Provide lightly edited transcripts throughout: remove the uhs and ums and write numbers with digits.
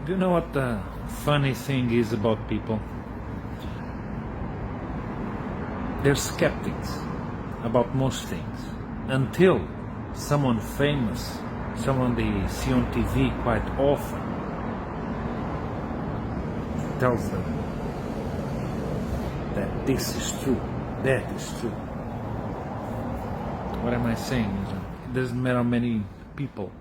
Do you know what the funny thing is about people? They're skeptics about most things until someone famous, someone they see on TV quite often, tells them that this is true, that is true. What am I saying? It doesn't matter how many people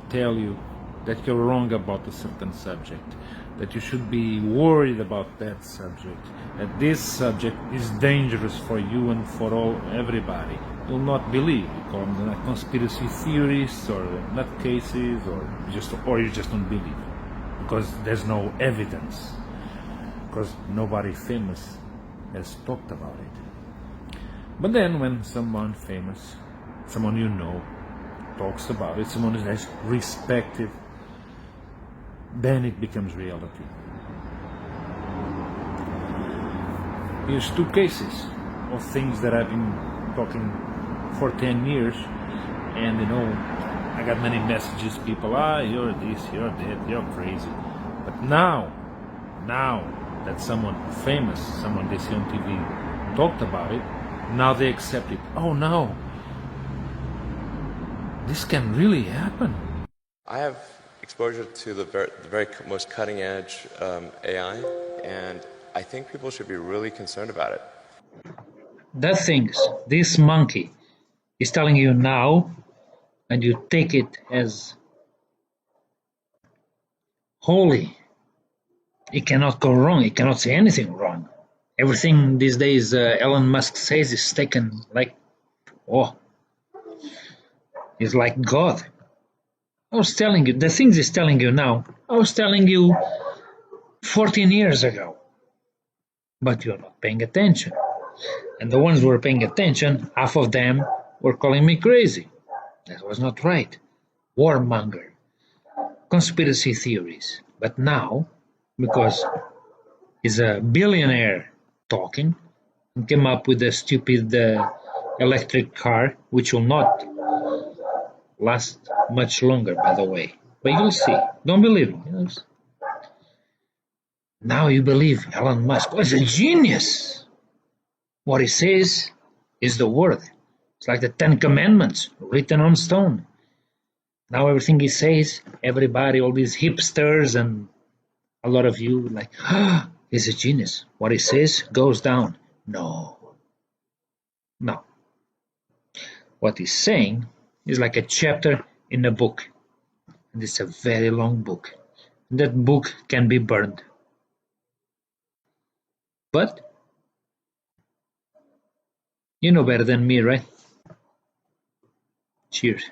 tell you that you're wrong about a certain subject, that you should be worried about that subject, that this subject is dangerous for you and for everybody. You'll not believe. You call them conspiracy theorists or nutcases, or you just don't believe because there's no evidence, because nobody famous has talked about it. But then when someone famous, someone you know, talks about it, someone who is respected, then it becomes reality. Here's two cases of things that I've been talking for 10 years, and I got many messages, people, you're this, you're that, you're crazy. But now that someone famous, someone they see on TV talked about it, now they accept it. Oh no, this can really happen. I have exposure to the very most cutting edge AI, and I think people should be really concerned about it. The things this monkey is telling you now, and you take it as holy, it cannot go wrong, it cannot say anything wrong. Everything these days Elon Musk says is taken like, he's like God. I was telling you, the things he's telling you now, I was telling you 14 years ago. But you're not paying attention. And the ones who were paying attention, half of them were calling me crazy. That was not right. Warmonger. Conspiracy theories. But now, because he's a billionaire talking, and came up with a stupid electric car, which will not last much longer, by the way. But you'll see. Don't believe me. Now you believe Elon Musk was a genius. What he says is the word. It's like the 10 Commandments written on stone. Now everything he says, everybody, all these hipsters and a lot of you like, he's a genius. What he says goes down. No. What he's saying is like a chapter in a book. And it's a very long book. And that book can be burned. But you know better than me, right? Cheers.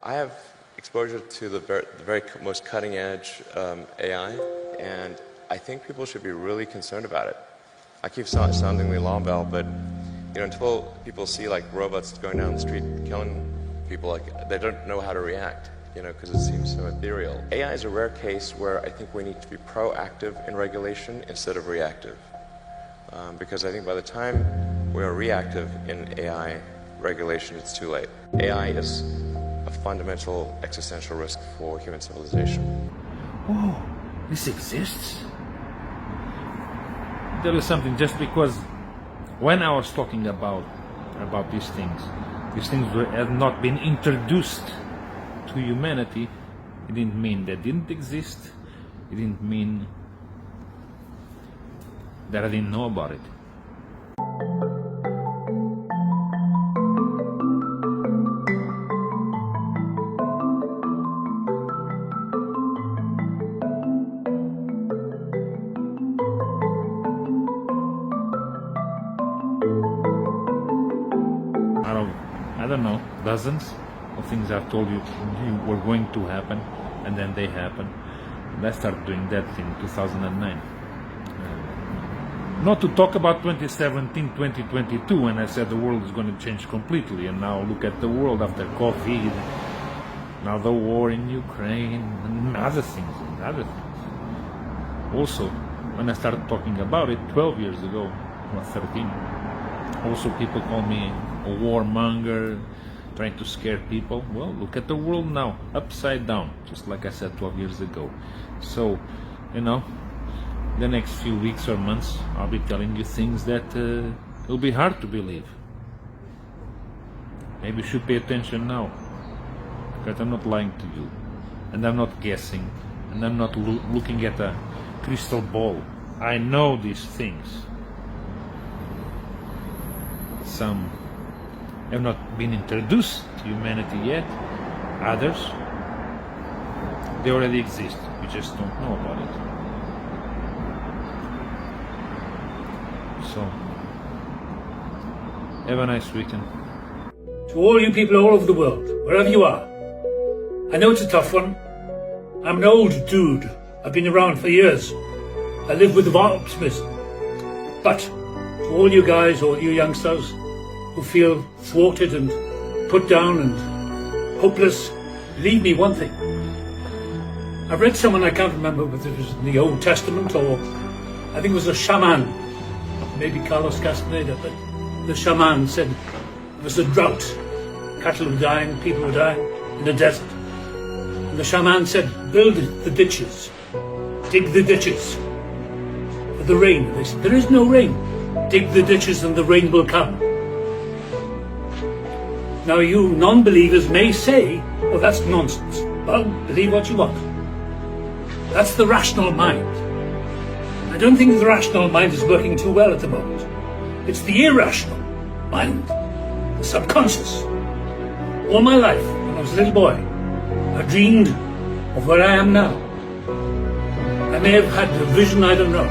I have exposure to the very most cutting edge AI, and I think people should be really concerned about it. I keep sounding the alarm bell, but until people see like robots going down the street killing people, like they don't know how to react, because it seems so ethereal. AI is a rare case where I think we need to be proactive in regulation instead of reactive. Because I think by the time we are reactive in AI regulation, it's too late. AI is a fundamental existential risk for human civilization. Oh, this exists? There is something, just because when I was talking about these things have not been introduced to humanity, it didn't mean they didn't exist. It didn't mean that I didn't know about it. I don't know, dozens of things I've told you were going to happen, and then they happen. And I started doing that in 2009. Not to talk about 2017, 2022, when I said the world is going to change completely, and now look at the world after COVID, now the war in Ukraine, and other things. Also, when I started talking about it 12 years ago, or 13, also people call me a warmonger, trying to scare people. Well, look at the world now, upside down, just like I said 12 years ago. So, the next few weeks or months, I'll be telling you things that will be hard to believe. Maybe you should pay attention now, because I'm not lying to you, and I'm not guessing, and I'm not looking at a crystal ball. I know these things. Some have not been introduced to humanity yet. Others, they already exist. We just don't know about it. So, have a nice weekend. To all you people all over the world, wherever you are, I know it's a tough one. I'm an old dude. I've been around for years. I live with optimism. But to all you guys, all you youngsters who feel thwarted and put down and hopeless, believe me one thing. I read someone, I can't remember whether it was in the Old Testament or I think it was a shaman, maybe Carlos Castaneda, but the shaman said there was a drought. Cattle were dying, people were dying in the desert. And the shaman said, build the ditches, dig the ditches for the rain. And they said, there is no rain. Dig the ditches and the rain will come. Now you non-believers may say, well, that's nonsense. Well, believe what you want. That's the rational mind. I don't think the rational mind is working too well at the moment. It's the irrational mind, the subconscious. All my life, when I was a little boy, I dreamed of where I am now. I may have had a vision, I don't know.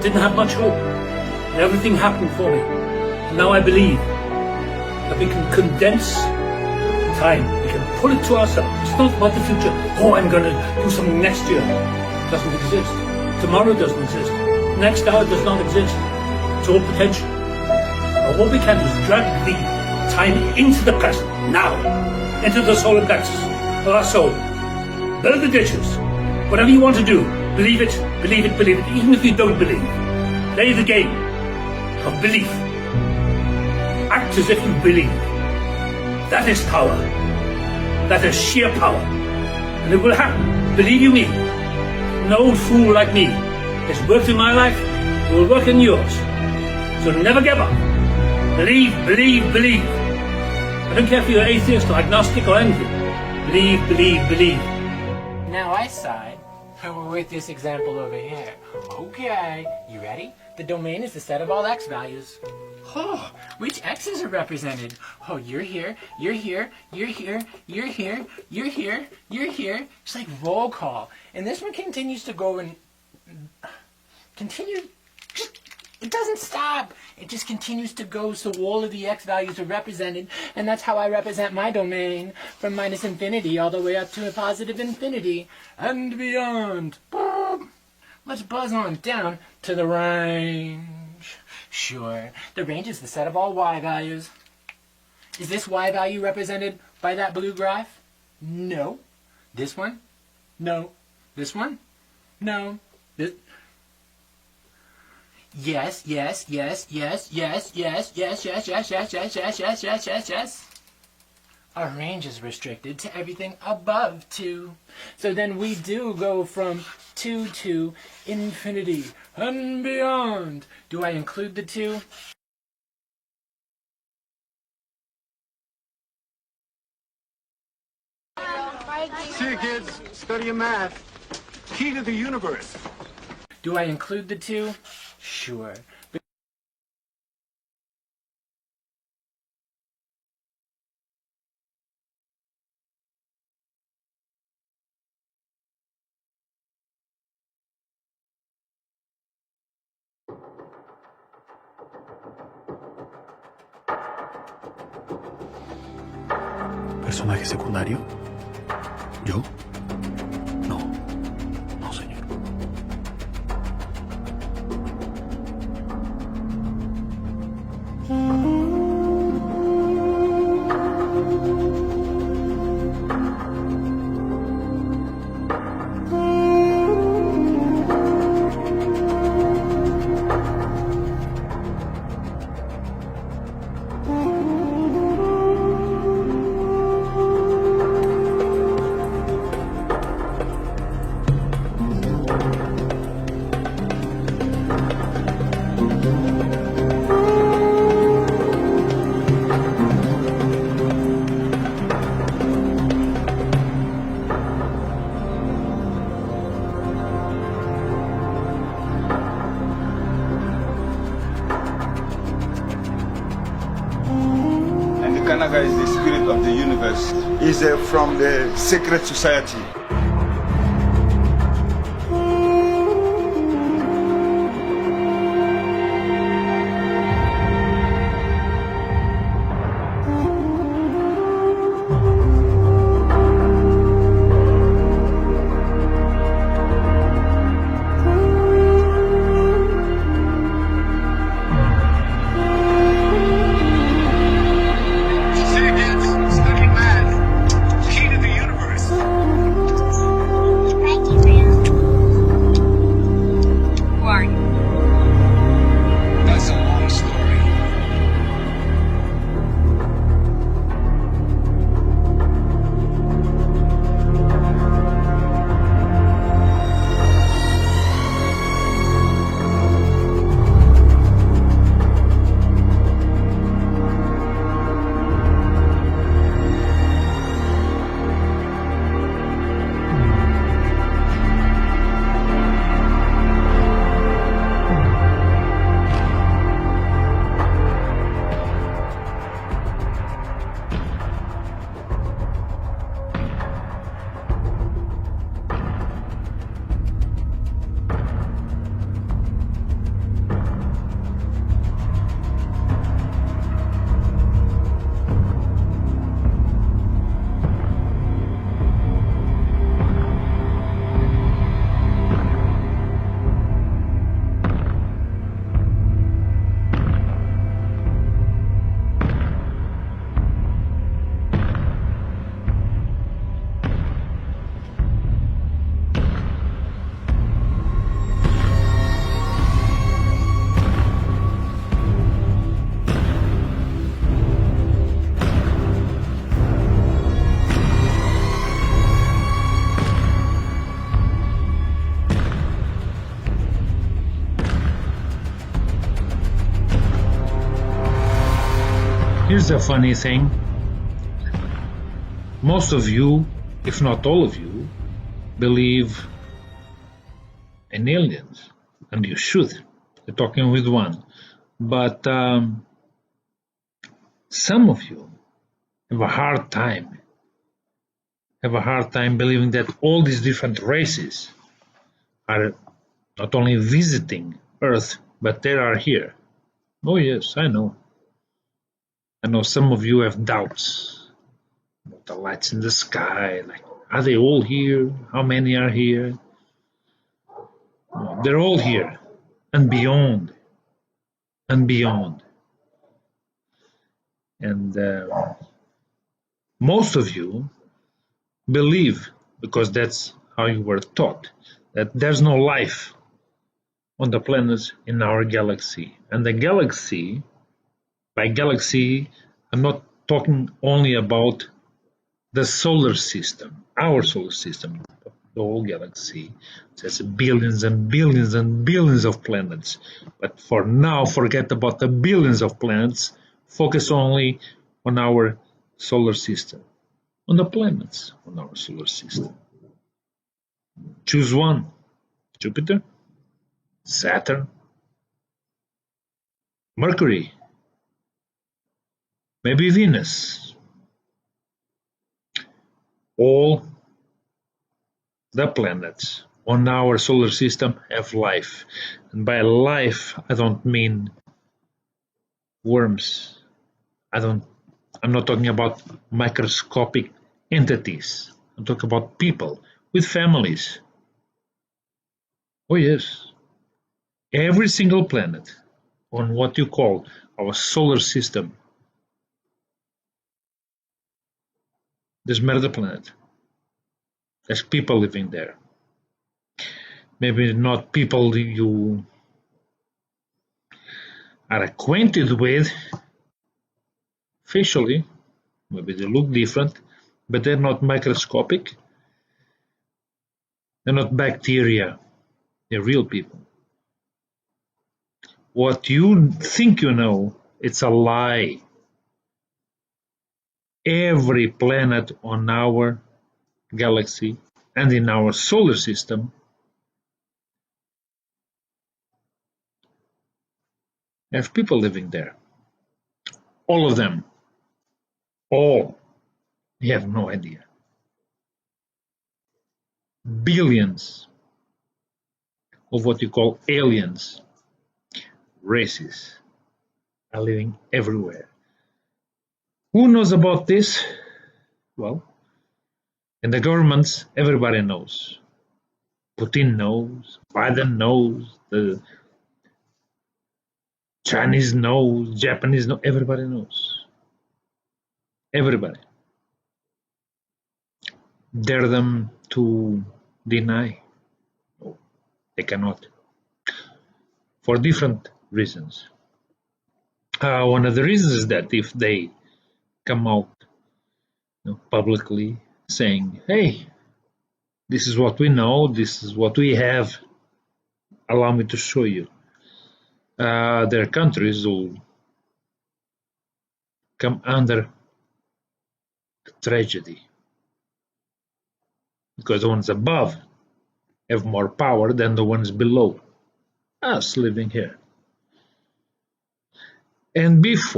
Didn't have much hope. And everything happened for me. And now I believe that we can condense time. We can pull it to ourselves. It's not about the future. Oh, I'm going to do something next year. It doesn't exist. Tomorrow doesn't exist. Next hour does not exist. It's all potential. But what we can do is drag the time into the present, now, into the solar plexus of our soul. Build the ditches. Whatever you want to do, believe it, believe it, believe it, even if you don't believe. Play the game of belief. Act as if you believe. That is power. That is sheer power. And it will happen, believe you me. An old fool like me has worked in my life, it will work in yours. So never give up. Believe, believe, believe. I don't care if you're atheist or agnostic or anything. Believe, believe, believe. Now I side with this example over here. Okay, you ready? The domain is the set of all x values. Oh, which x's are represented? Oh, you're here, you're here, you're here, you're here, you're here, you're here. It's like roll call. And this one continues to go and continue. It doesn't stop. It just continues to go, so all of the x values are represented, and that's how I represent my domain, from minus infinity all the way up to a positive infinity and beyond. Boom. Let's buzz on down to the range. Sure, the range is the set of all y values. Is this y value represented by that blue graph? No. This one? No. This one? No. This... Yes, yes, yes, yes, yes, yes, yes, yes, yes, yes, yes, yes, yes, yes, yes, yes. Our range is restricted to everything above 2. So then we do go from 2 to infinity and beyond. Do I include the 2? See you, kids. Study your math. Key to the universe. Do I include the 2? Sure. ¿Personaje secundario? ¿Yo? No. No, señor. spirit of the universe is from the secret society. Here's the funny thing. Most of you, if not all of you, believe in aliens, and you should. You're talking with one. But some of you have a hard time believing that all these different races are not only visiting Earth, but they are here. Oh yes, I know. I know some of you have doubts about the lights in the sky. Like, are they all here? How many are here? No, they're all here, and beyond, and beyond. And most of you believe, because that's how you were taught, that there's no life on the planets in our galaxy. And the galaxy, by galaxy, I'm not talking only about the solar system, our solar system, the whole galaxy. There's billions and billions and billions of planets. But for now, forget about the billions of planets. Focus only on our solar system, on the planets on our solar system. Choose one. Jupiter, Saturn, Mercury, maybe Venus. All the planets on our solar system have life. And by life, I don't mean worms. I'm not talking about microscopic entities. I'm talking about people with families. Oh yes. Every single planet on what you call our solar system, there's another planet. There's people living there. Maybe not people you are acquainted with facially. Maybe they look different, but they're not microscopic. They're not bacteria. They're real people. What you think you know, it's a lie. Every planet on our galaxy and in our solar system have people living there. All of them. All. You have no idea. Billions of what you call aliens, races, are living everywhere. Who knows about this? Well, in the governments, everybody knows. Putin knows, Biden knows, the Chinese knows, Japanese knows, everybody knows. Everybody. Dare them to deny? No, they cannot. For different reasons. One of the reasons is that if they come out publicly saying, hey, this is what we know, this is what we have, allow me to show you, their countries will come under tragedy. Because the ones above have more power than the ones below us living here. And if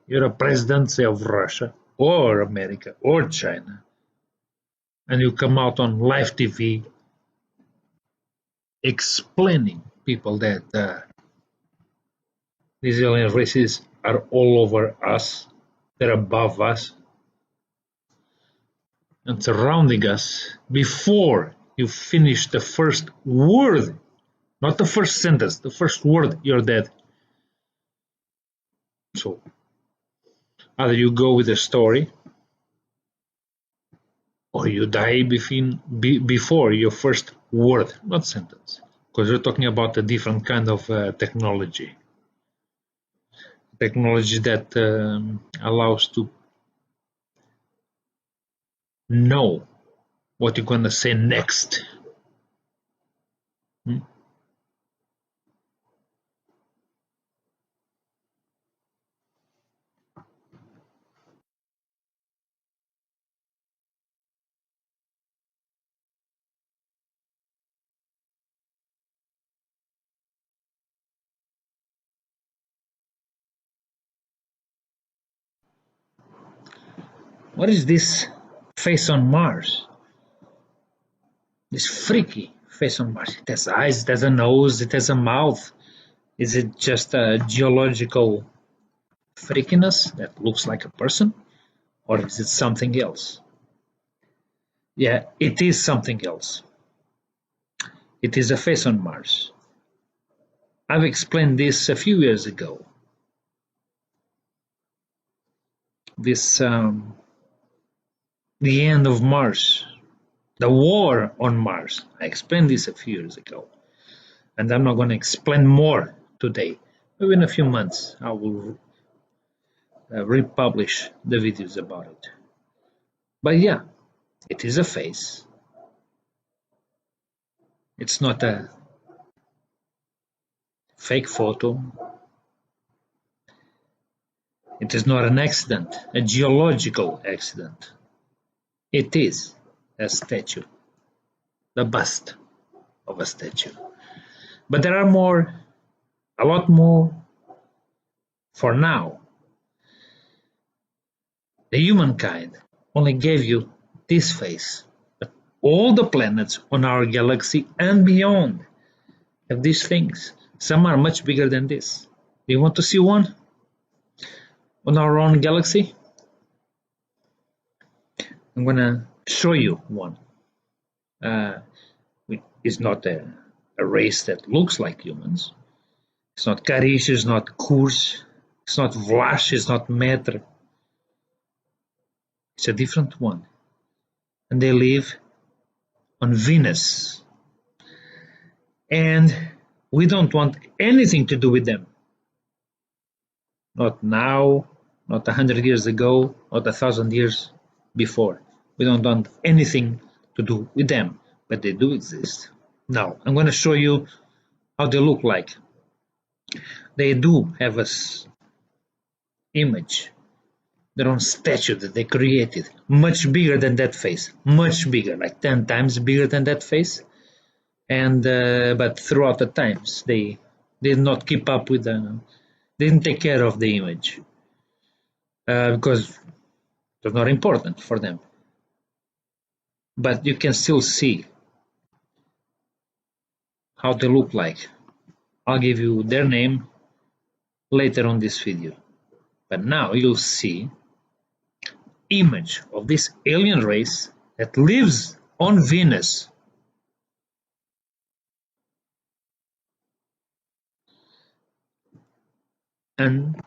you're a president, say, of Russia or America or China, and you come out on live TV explaining people that these alien races are all over us, they're above us and surrounding us, before you finish the first word, not the first sentence, the first word, you're dead. So either you go with the story or you die before your first word, not sentence, because we're talking about a different kind of technology that allows to know what you're going to say next. What is this face on Mars? This freaky face on Mars. It has eyes, it has a nose, it has a mouth. Is it just a geological freakiness that looks like a person? Or is it something else? Yeah, it is something else. It is a face on Mars. I've explained this a few years ago. This, the end of Mars, the war on Mars. I explained this a few years ago. And I'm not going to explain more today. Maybe in a few months I will republish the videos about it. But yeah, it is a face. It's not a fake photo. It is not an accident, a geological accident. It is a statue, the bust of a statue. But there are a lot more for now. The humankind only gave you this face, but all the planets on our galaxy and beyond have these things. Some are much bigger than this. Do you want to see one on our own galaxy? I'm gonna show you one. It's not a race that looks like humans. It's not Karish, it's not Kurs, it's not Vlash, it's not Metr. It's a different one. And they live on Venus. And we don't want anything to do with them. Not now, not 100 years ago, not 1,000 years before. We don't want anything to do with them, but they do exist. Now, I'm going to show you how they look like. They do have an image, their own statue that they created, much bigger than that face, much bigger, like 10 times bigger than that face. And but throughout the times, they did not keep up with they didn't take care of the image. because it's not important for them. But you can still see how they look like. I'll give you their name later on this video. But now you'll see image of this alien race that lives on Venus. And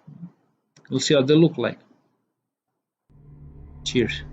you'll see how they look like. Cheers.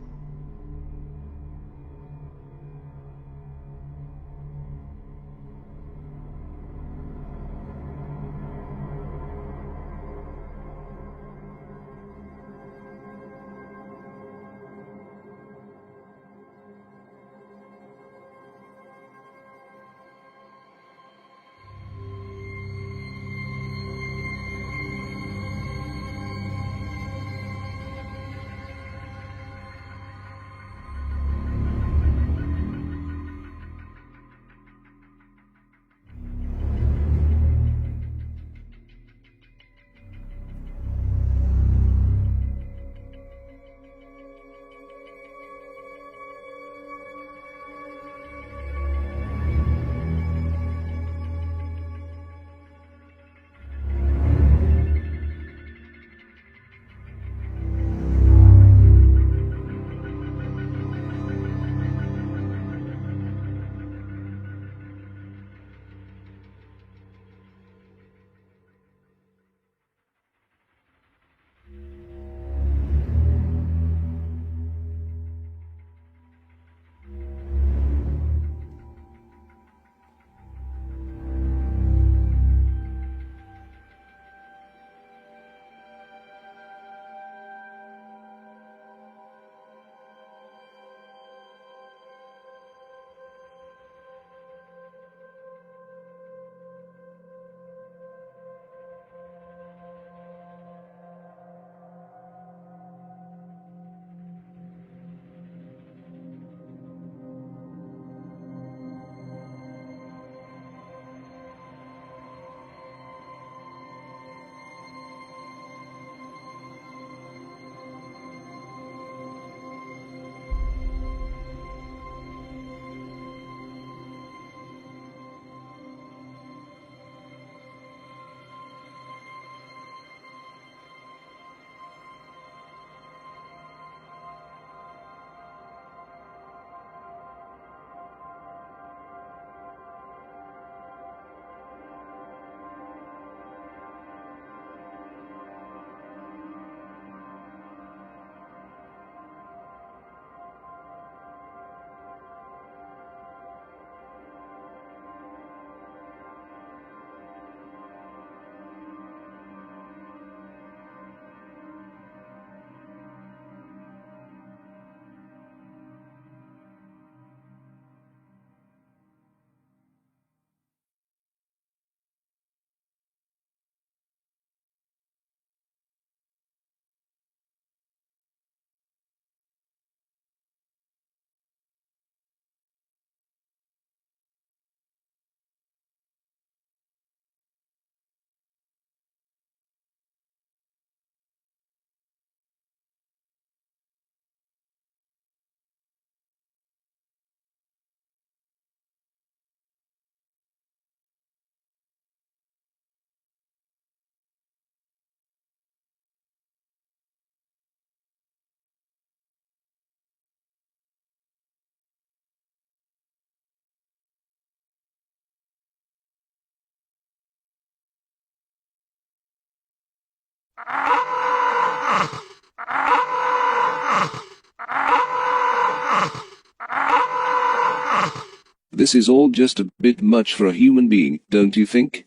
This is all just a bit much for a human being, don't you think?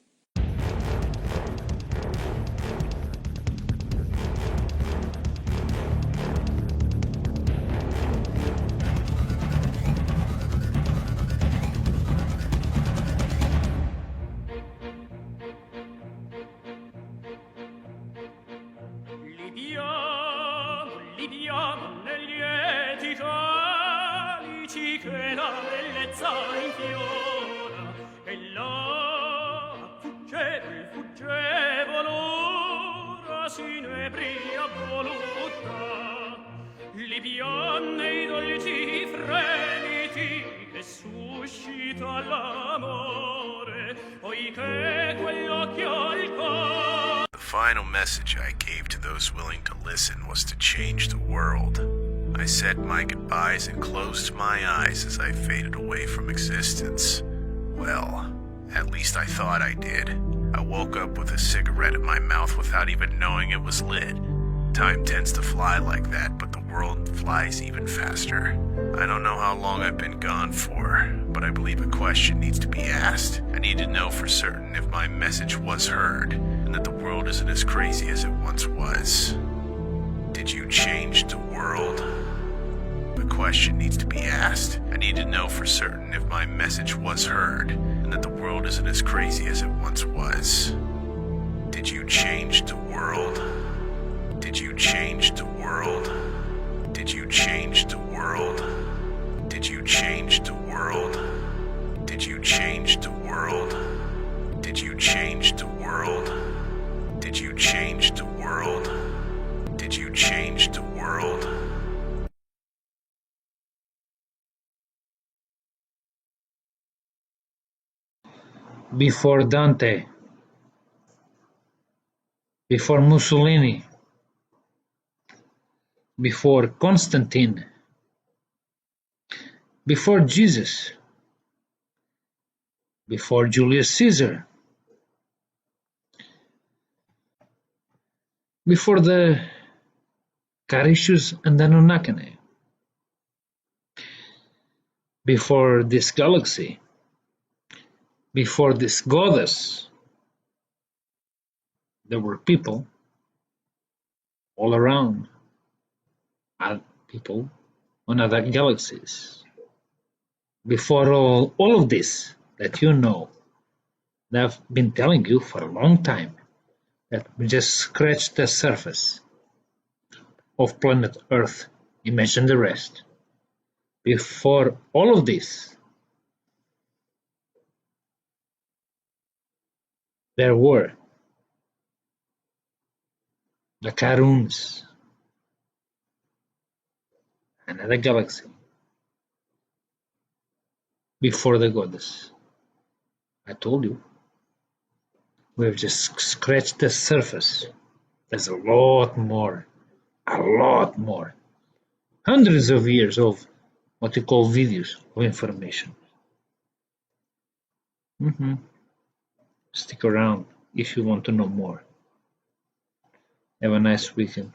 Libiamo negli lieti calici che la bellezza infiora e là fuggevole ora sine pria voluta, li pianne i dolci fremiti che suscita l'amore, poiché quell'occhio al cuore. The final message I gave to those willing to listen was to change the world. I said my goodbyes and closed my eyes as I faded away from existence. Well, at least I thought I did. I woke up with a cigarette in my mouth without even knowing it was lit. Time tends to fly like that, but the world flies even faster. I don't know how long I've been gone for, but I believe a question needs to be asked. I need to know for certain if my message was heard, and that the world isn't as crazy as it once was. Did you change the world? The question needs to be asked. I need to know for certain if my message was heard, and that the world isn't as crazy as it once was. Did you change the world? Did you change the world? Did you change the world? Did you change the world? Did you change the world? Did you change the world? Did you change the world? Did you change the world? Before Dante, before Mussolini, before Constantine, before Jesus, before Julius Caesar, before the Carishus and Anunnaki, before this galaxy, before this goddess, there were people all around, people on other galaxies. Before all of this that you know, that I've been telling you for a long time, that we just scratched the surface of planet Earth. Imagine the rest. Before all of this, there were the KARUNS, another galaxy, before the goddess. I told you, we've just scratched the surface. There's a lot more, hundreds of years of what you call videos of information. Stick around if you want to know more. Have a nice weekend.